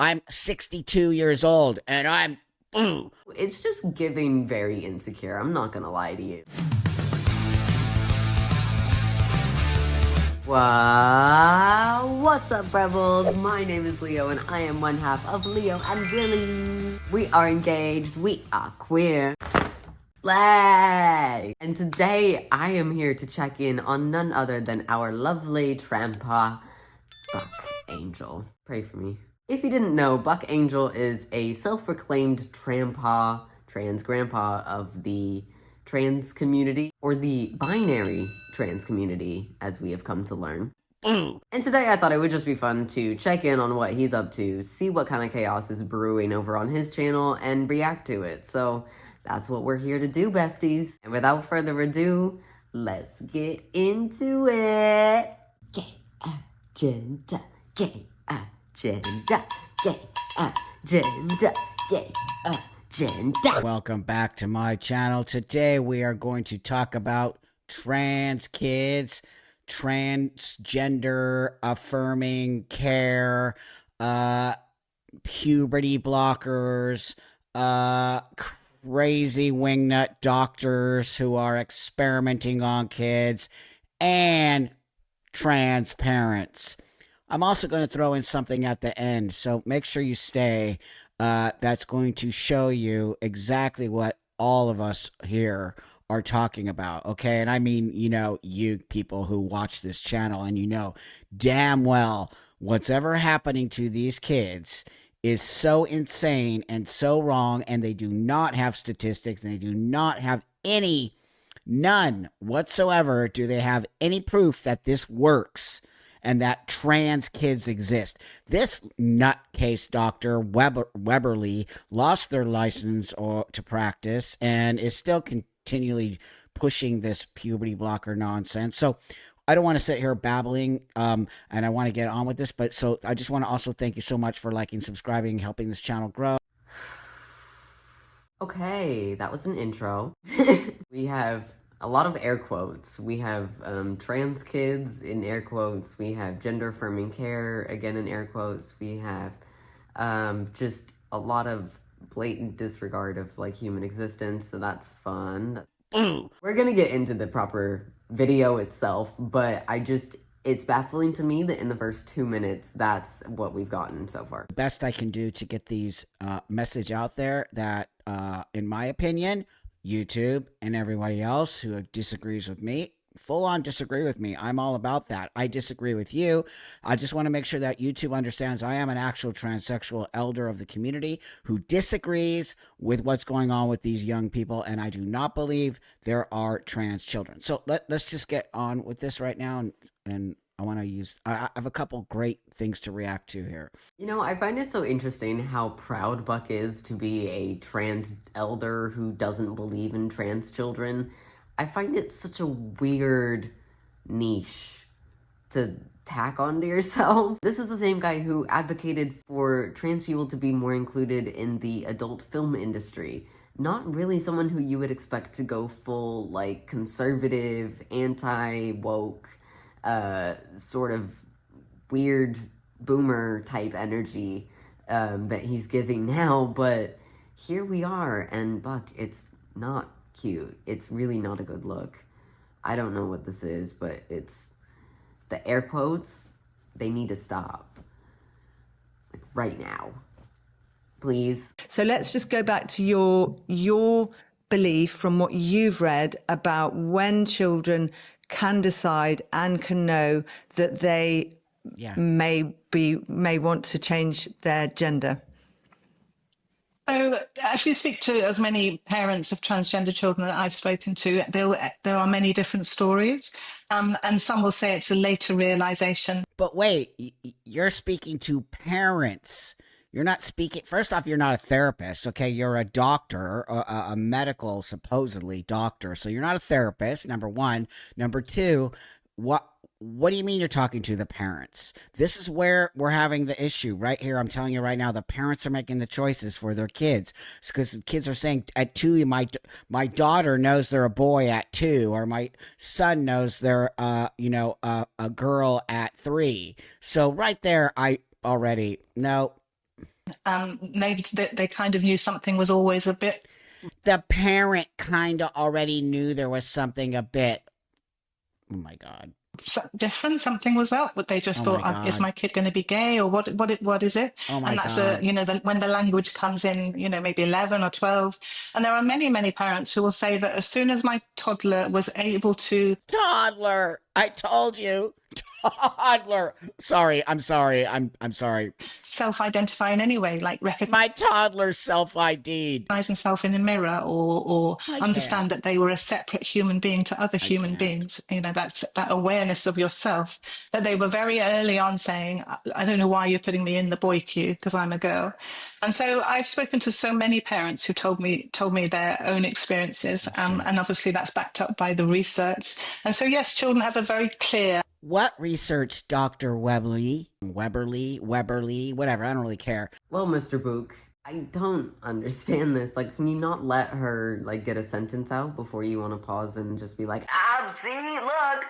I'm 62 years old and I'm, ooh. It's just giving very insecure. I'm not gonna lie to you. Wow, what's up, rebels? My name is Leo, and I am one half of Leo and Willie. We are engaged. We are queer. Slay! And today, I am here to check in on none other than our lovely Tranpa Buck Angel. Pray for me. If you didn't know, Buck Angel is a self-proclaimed Tranpa, trans grandpa of the trans community, or the binary trans community, as we have come to learn. And today I thought it would just be fun to check in on what he's up to, see what kind of chaos is brewing over on his channel, and react to it. So that's what we're here to do, besties. And without further ado, let's get into it. Gay agenda, gay agenda, gay agenda, gay agenda. Welcome back to my channel. Today we are going to talk about trans kids, transgender affirming care, puberty blockers, crazy wingnut doctors who are experimenting on kids, and trans parents. I'm also going to throw in something at the end, so make sure you stay. That's going to show you exactly what all of us here are talking about, okay? And I mean, you know, you people who watch this channel, and you know damn well what's ever happening to these kids is so insane and so wrong, and they do not have statistics, and they do not have none whatsoever do they have any proof that this works and that trans kids exist. This nutcase Dr. Weberly lost their license to practice and is still continually pushing this puberty blocker nonsense. So I don't want to sit here babbling, and I want to get on with this, but so I just want to also thank you so much for liking, subscribing, helping this channel grow. Okay, that was an intro. We have a lot of air quotes. We have trans kids in air quotes. We have gender affirming care, again in air quotes. We have just a lot of blatant disregard of like human existence, so that's fun. We're gonna get into the proper video itself, but it's baffling to me that in the first 2 minutes, that's what we've gotten so far. The best I can do to get these message out there that, in my opinion, YouTube and everybody else who disagrees with me, full on disagree with me. I'm all about that. I disagree with you. I just want to make sure that YouTube understands I am an actual transsexual elder of the community who disagrees with what's going on with these young people, and I do not believe there are trans children. So let's just get on with this right now, and I have a couple great things to react to here. You know, I find it so interesting how proud Buck is to be a trans elder who doesn't believe in trans children. I find it such a weird niche to tack onto yourself. This is the same guy who advocated for trans people to be more included in the adult film industry. Not really someone who you would expect to go full, like, conservative, anti-woke, sort of weird boomer type energy that he's giving now, but here we are, and Buck, it's not cute. It's really not a good look. I don't know what this is, but it's the air quotes, they need to stop. Like right now. Please. So let's just go back to your belief from what you've read about when children can decide and can know that they may want to change their gender. So if you speak to as many parents of transgender children that I've spoken to, there are many different stories, and some will say it's a later realization. But wait, you're speaking to parents. You're not speaking, first off, you're not a therapist, okay? You're a doctor, a medical, supposedly, doctor. So you're not a therapist, number one. Number two, what do you mean you're talking to the parents? This is where we're having the issue right here. I'm telling you right now, the parents are making the choices for their kids. It's because the kids are saying at 2, my daughter knows they're a boy at 2, or my son knows they're, a girl at 3. So right there, no. Maybe they kind of knew something was always a bit. The parent kind of already knew there was something a bit. Oh my God. Different, something was up, but they just Oh my thought, is God. my kid going to be gay, or what is it? Oh my And that's God. when the language comes in, maybe 11 or 12. And there are many parents who will say that as soon as my toddler was able to. Toddler, I told you. Toddler. Sorry, I'm sorry. I'm sorry. Self-identify in any way, like recognize My toddler self-ID'd. himself in a mirror, or I understand that they were a separate human being to other human beings. That's that awareness of yourself, that they were very early on saying, I don't know why you're putting me in the boy queue because I'm a girl. And so I've spoken to so many parents who told me their own experiences, and obviously that's backed up by the research. And so yes, children have a very clear. What research, Dr. Weberly, whatever, I don't really care. Well, Mr. Book, I don't understand this. Like, can you not let her, like, get a sentence out before you want to pause and just be like, see, look,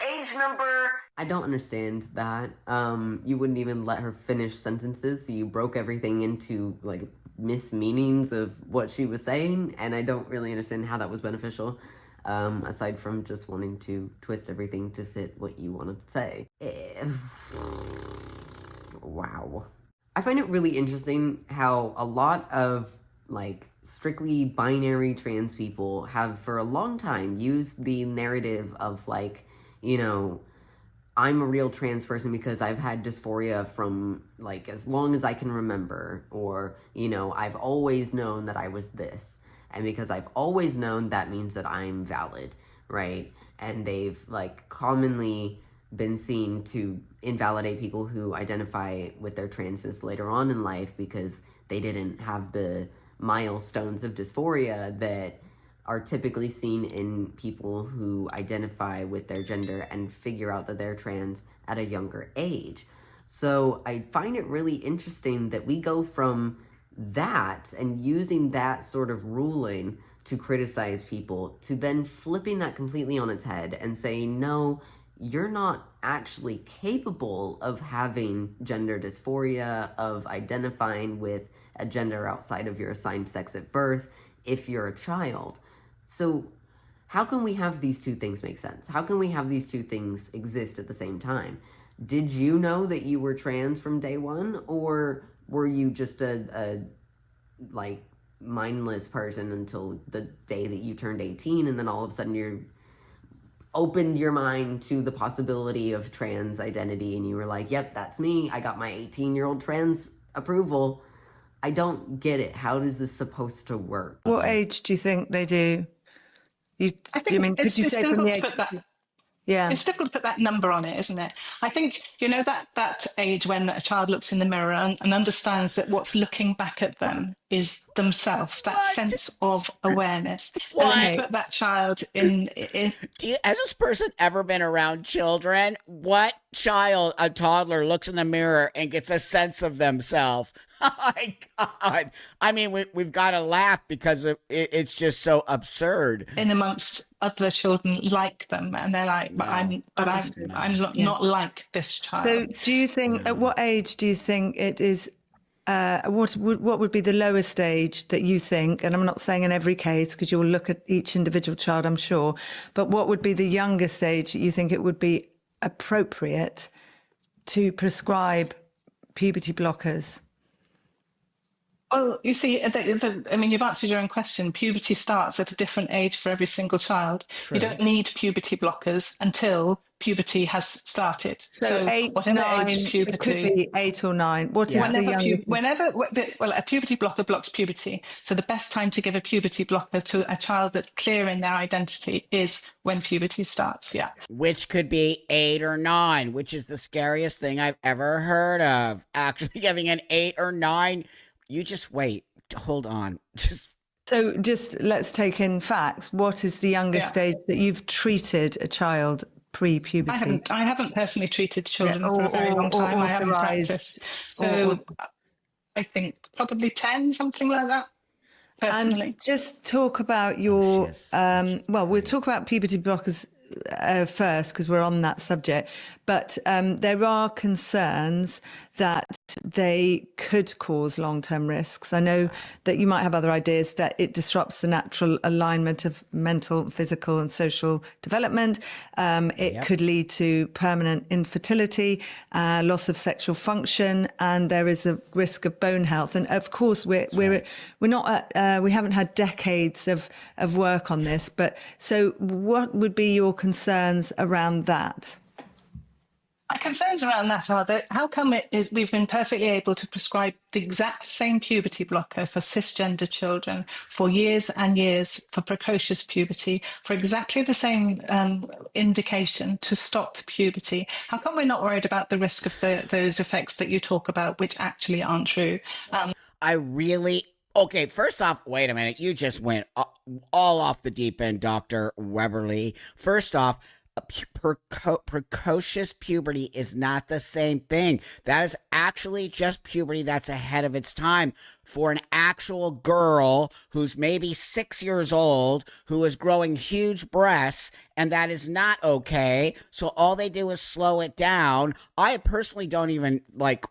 age number. I don't understand that. You wouldn't even let her finish sentences, so you broke everything into, like, mismeanings of what she was saying, and I don't really understand how that was beneficial. Aside from just wanting to twist everything to fit what you wanted to say. Wow. I find it really interesting how a lot of, like, strictly binary trans people have for a long time used the narrative of, like, I'm a real trans person because I've had dysphoria from, like, as long as I can remember, or, I've always known that I was this. And because I've always known, that means that I'm valid, right? And they've, like, commonly been seen to invalidate people who identify with their transness later on in life because they didn't have the milestones of dysphoria that are typically seen in people who identify with their gender and figure out that they're trans at a younger age. So I find it really interesting that we go from that and using that sort of ruling to criticize people to then flipping that completely on its head and saying, no, you're not actually capable of having gender dysphoria, of identifying with a gender outside of your assigned sex at birth if you're a child. So how can we have these two things make sense? How can we have these two things exist at the same time? Did you know that you were trans from day one, or were you just a like mindless person until the day that you turned 18, and then all of a sudden you opened your mind to the possibility of trans identity and you were like, yep, that's me. I got my 18-year-old trans approval. I don't get it. How is this supposed to work? What age do you think they do? I think could you say from the age? Yeah. It's difficult to put that number on it, isn't it? I think, that age when a child looks in the mirror and understands that what's looking back at them is themselves, that sense of awareness. What? And then you put that child in. Has this person ever been around children? What child, a toddler, looks in the mirror and gets a sense of themselves? Oh my God. I mean, we've got to laugh because it's just so absurd. In amongst other children like them, and they're like, I'm not like this child. So do you think, at what age do you think it is, what would be the lowest age that you think, and I'm not saying in every case because you'll look at each individual child, I'm sure, but what would be the youngest age you think it would be appropriate to puberty blockers? Well, you see, you've answered your own question. Puberty starts at a different age for every single child. True. You don't need puberty blockers until puberty has started. So 8, whatever 9, age puberty, it could be 8 or 9. What is the youngest? a puberty blocker blocks puberty. So the best time to give a puberty blocker to a child that's clear in their identity is when puberty starts. Yeah, which could be 8 or 9, which is the scariest thing I've ever heard of. Actually, giving an 8 or 9. You just wait. Hold on. So let's take in facts. What is the youngest age that you've treated a child pre-puberty? I haven't personally treated children for a very long time. I haven't practiced. So I think probably 10, something like that. Personally. And just talk about your, we'll talk about puberty blockers first because we're on that subject. But there are concerns that they could cause long-term risks. I know that you might have other ideas, that it disrupts the natural alignment of mental, physical and social development. It could lead to permanent infertility, loss of sexual function, and there is a risk of bone health. And of course, we haven't had decades of work on this, but so what would be your concerns around that? My concerns around that are that how come we've been perfectly able to prescribe the exact same puberty blocker for cisgender children for years and years for precocious puberty, for exactly the same indication to stop puberty? How come we're not worried about the risk of those effects that you talk about, which actually aren't true? Okay, first off, wait a minute. You just went all off the deep end, Dr. Weberly. First off, precocious puberty is not the same thing. That is actually just puberty that's ahead of its time. For an actual girl who's maybe 6 years old, who is growing huge breasts, and that is not okay. So all they do is slow it down. I personally don't even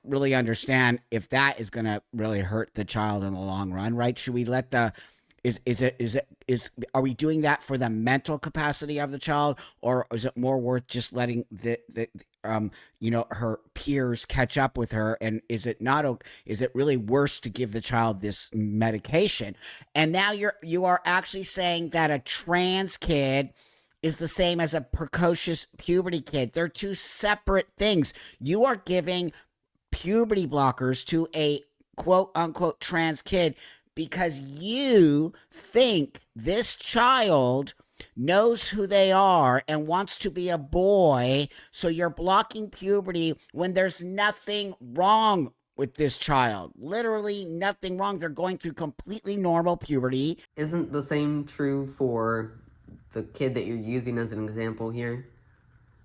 really understand if that is going to really hurt the child in the long run, right? Should we let are we doing that for the mental capacity of the child, or is it more worth just letting her peers catch up with her? And is it really worse to give the child this medication? And now you are actually saying that a trans kid is the same as a precocious puberty kid. They're two separate things. You are giving puberty blockers to a quote unquote trans kid because you think this child knows who they are and wants to be a boy, so you're blocking puberty when there's nothing wrong with this child. Literally nothing wrong. They're going through completely normal puberty. Isn't the same true for the kid that you're using as an example here?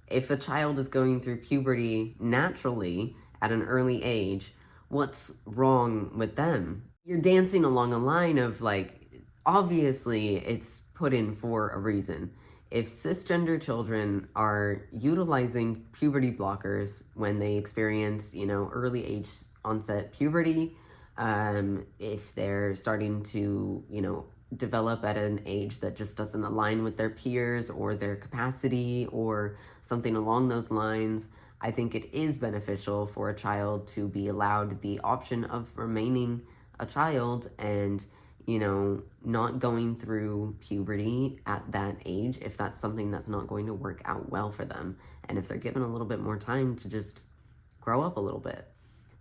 If a child is going through puberty naturally at an early age, what's wrong with them? You're dancing along a line of obviously it's put in for a reason. If cisgender children are utilizing puberty blockers when they experience, early age onset puberty, if they're starting to, develop at an age that just doesn't align with their peers or their capacity or something along those lines, I think it is beneficial for a child to be allowed the option of remaining a child and, not going through puberty at that age if that's something that's not going to work out well for them. And if they're given a little bit more time to just grow up a little bit.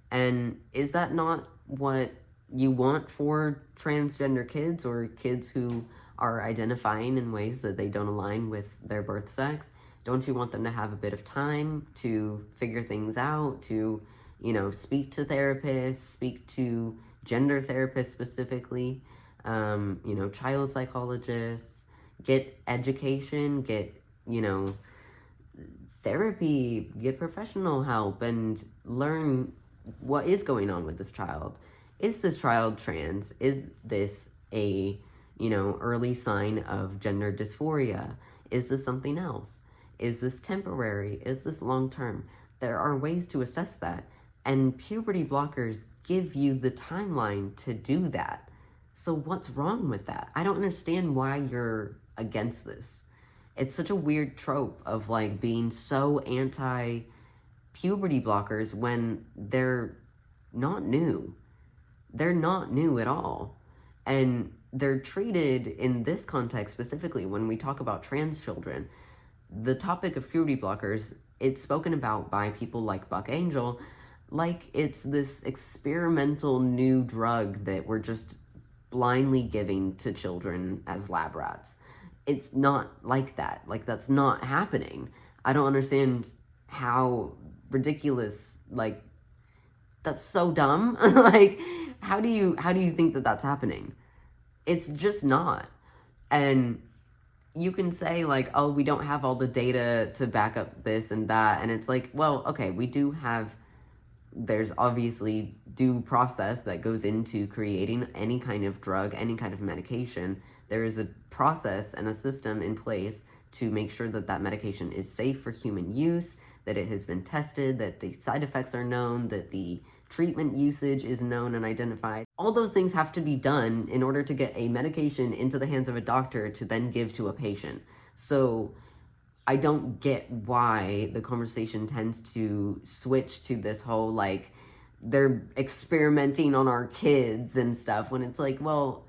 And is that not what you want for transgender kids or kids who are identifying in ways that they don't align with their birth sex? Don't you want them to have a bit of time to figure things out, to, speak to therapists, speak to gender therapists specifically, child psychologists, get education, get, therapy, get professional help, and learn what is going on with this child. Is this child trans? Is this a, early sign of gender dysphoria? Is this something else? Is this temporary? Is this long-term? There are ways to assess that. And puberty blockers give you the timeline to do that. So what's wrong with that? I don't understand why you're against this. It's such a weird trope of being so anti-puberty blockers when they're not new. They're not new at all. And they're treated in this context specifically when we talk about trans children. The topic of puberty blockers, it's spoken about by people like Buck Angel like it's this experimental new drug that we're just blindly giving to children as lab rats. It's not like that. That's not happening. I don't understand how ridiculous, that's so dumb. How do you think that that's happening? It's just not. And you can say oh, we don't have all the data to back up this and that. And it's well, okay, we do have, there's obviously due process that goes into creating any kind of drug, any kind of medication. There is a process and a system in place to make sure that that medication is safe for human use, that it has been tested, that the side effects are known, that the treatment usage is known and identified. All those things have to be done in order to get a medication into the hands of a doctor to then give to a patient. So I don't get why the conversation tends to switch to this whole, like, they're experimenting on our kids and stuff, when it's like, well,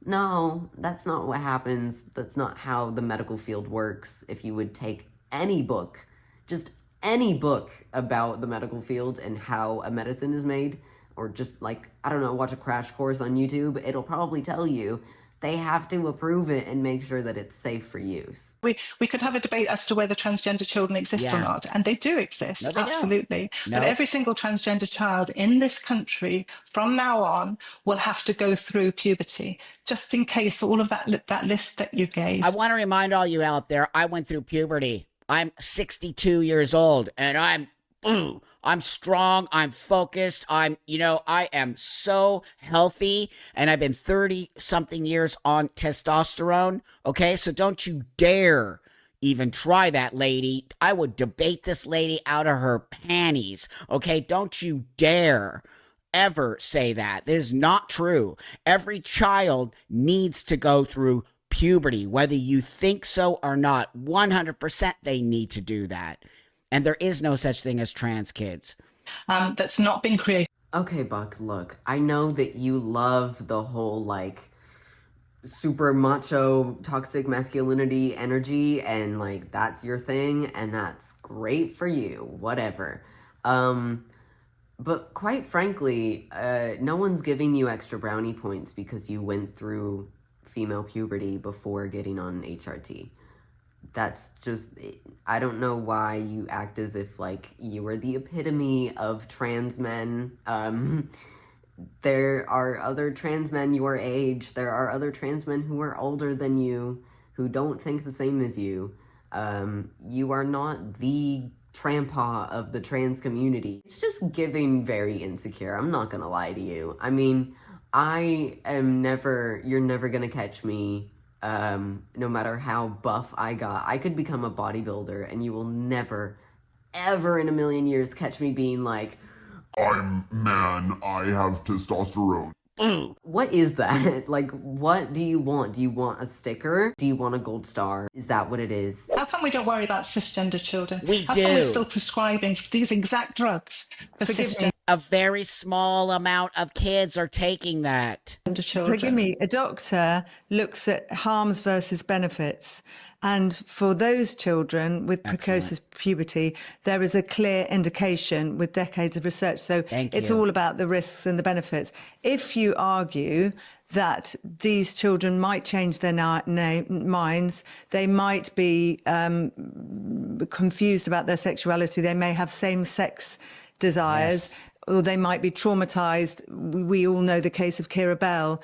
no, that's not what happens. That's not how the medical field works. If you would take any book, just any book about the medical field and how a medicine is made, or just, like, I don't know, watch a crash course on YouTube, it'll probably tell you they have to approve it and make sure that it's safe for use. We could have a debate as to whether transgender children exist or not, and they do exist, No, they absolutely. don't. But No. every single transgender child in this country from now on will have to go through puberty, just in case all of that list that you gave. I want to remind all you out there, I went through puberty. I'm 62 years old, and I'm strong, I'm focused, I am so healthy, and I've been 30-something years on testosterone, okay? So don't you dare even try that, lady. I would debate this lady out of her panties, okay? Don't you dare ever say that. That is not true. Every child needs to go through puberty, whether you think so or not. 100% they need to do that. And there is no such thing as trans kids. That's not been created. Okay, Buck, look, I know that you love the whole, like, super macho, toxic masculinity energy, and, like, that's your thing, and that's great for you, whatever. But quite frankly, no one's giving you extra brownie points because you went through female puberty before getting on HRT. That's just, I don't know why you act as if, like, you are the epitome of trans men. There are other trans men your age. There are other trans men who are older than you, who don't think the same as you. You are not the Tranpa of the trans community. It's just giving very insecure. I'm not gonna lie to you. I mean, you're never gonna catch me. No matter how buff I got, I could become a bodybuilder, and you will never, ever in a million years catch me being like, I'm man, I have testosterone. What is that? Like, what do you want? Do you want a sticker? Do you want a gold star? Is that what it is? How come we don't worry about cisgender children? We How do. come we're still prescribing these exact drugs for cisgender A very small amount of kids are taking that. children? Forgive me, a doctor looks at harms versus benefits. And for those children with precocious puberty, there is a clear indication with decades of research. So it's all about the risks and the benefits. If you argue that these children might change their minds, they might be confused about their sexuality, they may have same-sex desires, or they might be traumatized. We all know the case of Kira Bell,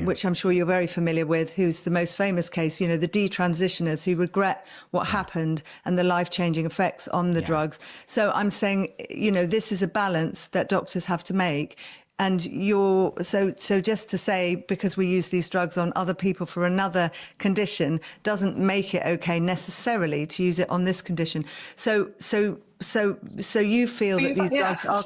which I'm sure you're very familiar with, who's the most famous case, the detransitioners who regret what happened and the life-changing effects on the drugs. So I'm saying, this is a balance that doctors have to make. And so just to say, because we use these drugs on other people for another condition doesn't make it okay necessarily to use it on this condition. So you feel that these drugs are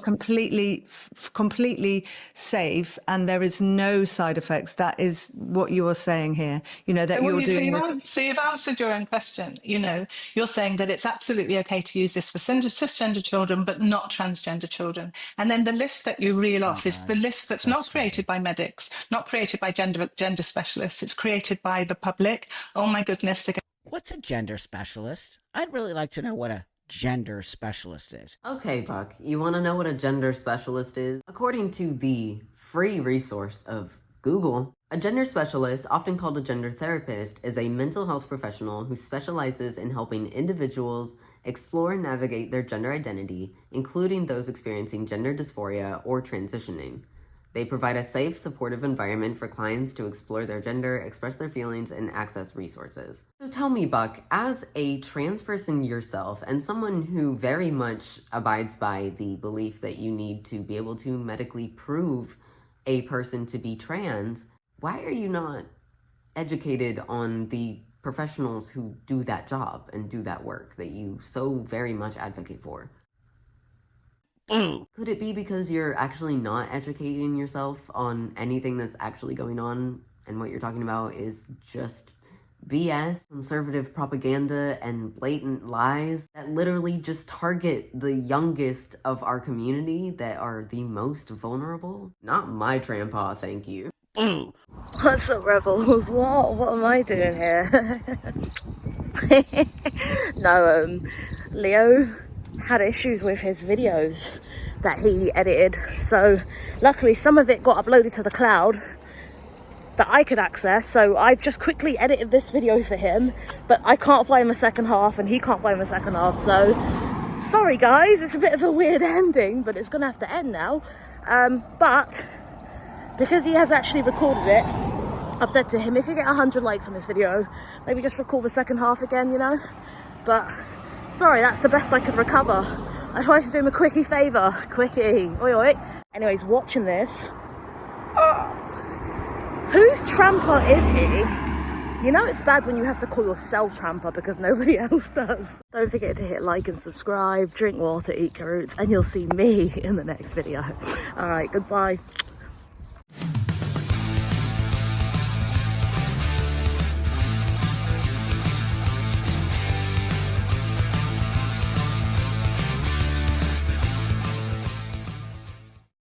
completely safe and there is no side effects. That is what you are saying here. That you're doing this. So you've answered your own question. You're saying that it's absolutely okay to use this for cisgender children, but not transgender children. And then the list that you reel off is the list that's not created by medics, not created by gender specialists. It's created by the public. Oh my goodness. What's a gender specialist? I'd really like to know what a gender specialist is. Okay, Buck, you want to know what a gender specialist is? According to the free resource of Google, a gender specialist, often called a gender therapist, is a mental health professional who specializes in helping individuals explore and navigate their gender identity, including those experiencing gender dysphoria or transitioning. They provide a safe, supportive environment for clients to explore their gender, express their feelings, and access resources. So tell me, Buck, as a trans person yourself, and someone who very much abides by the belief that you need to be able to medically prove a person to be trans, why are you not educated on the professionals who do that job and do that work that you so very much advocate for? Could it be because you're actually not educating yourself on anything that's actually going on, and what you're talking about is just BS, conservative propaganda, and blatant lies that literally just target the youngest of our community that are the most vulnerable? Not my Tranpa, thank you. What's up, rebels? What am I doing here? No, Leo had issues with his videos that he edited, so luckily some of it got uploaded to the cloud that I could access, so I've just quickly edited this video for him, but I can't find the second half and he can't find the second half, so sorry guys, it's a bit of a weird ending, but it's gonna have to end now. But because he has actually recorded it, I've said to him, if you get 100 likes on this video, maybe just record the second half again, you know? But sorry, that's the best I could recover. I tried to do him a quickie favour. Quickie. Oi, oi. Anyways, watching this. Whose Tranpa is he? You know it's bad when you have to call yourself Tranpa because nobody else does. Don't forget to hit like and subscribe, drink water, eat carrots, and you'll see me in the next video. Alright, goodbye.